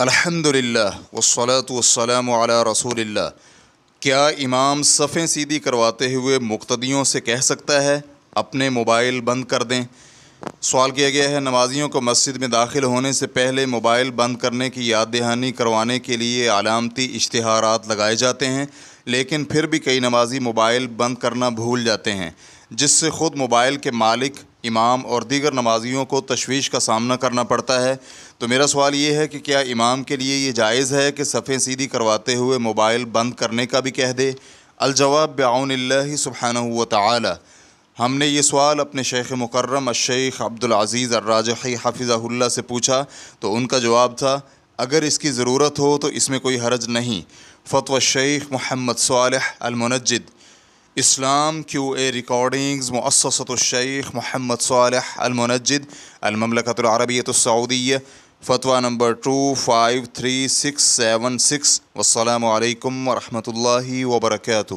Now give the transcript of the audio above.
الحمدللہ والصلاة والسلام علی رسول اللہ۔ کیا امام صفیں سیدھی کرواتے ہوئے مقتدیوں سے کہہ سکتا ہے اپنے موبائل بند کر دیں؟ سوال کیا گیا ہے، نمازیوں کو مسجد میں داخل ہونے سے پہلے موبائل بند کرنے کی یاد دہانی کروانے کے لیے علامتی اشتہارات لگائے جاتے ہیں، لیکن پھر بھی کئی نمازی موبائل بند کرنا بھول جاتے ہیں، جس سے خود موبائل کے مالک، امام اور دیگر نمازیوں کو تشویش کا سامنا کرنا پڑتا ہے۔ تو میرا سوال یہ ہے کہ کیا امام کے لیے یہ جائز ہے کہ صفیں سیدھی کرواتے ہوئے موبائل بند کرنے کا بھی کہہ دے؟ الجواب بعون اللہ سبحانہ و تعالی۔ ہم نے یہ سوال اپنے شیخ مکرم الشیخ عبدالعزیز الراجحی حفظہ اللہ سے پوچھا تو ان کا جواب تھا، اگر اس کی ضرورت ہو تو اس میں کوئی حرج نہیں۔ فتوی الشیخ محمد صالح المنجد، اسلام کیو اے ریکارڈنگز، مؤسسۃ الشیخ محمد صالح المنجد، المملکۃ العربیۃ السعودیہ، فتویٰ نمبر 2533676۔ والسلام علیکم ورحمۃ اللہ وبرکاتہ۔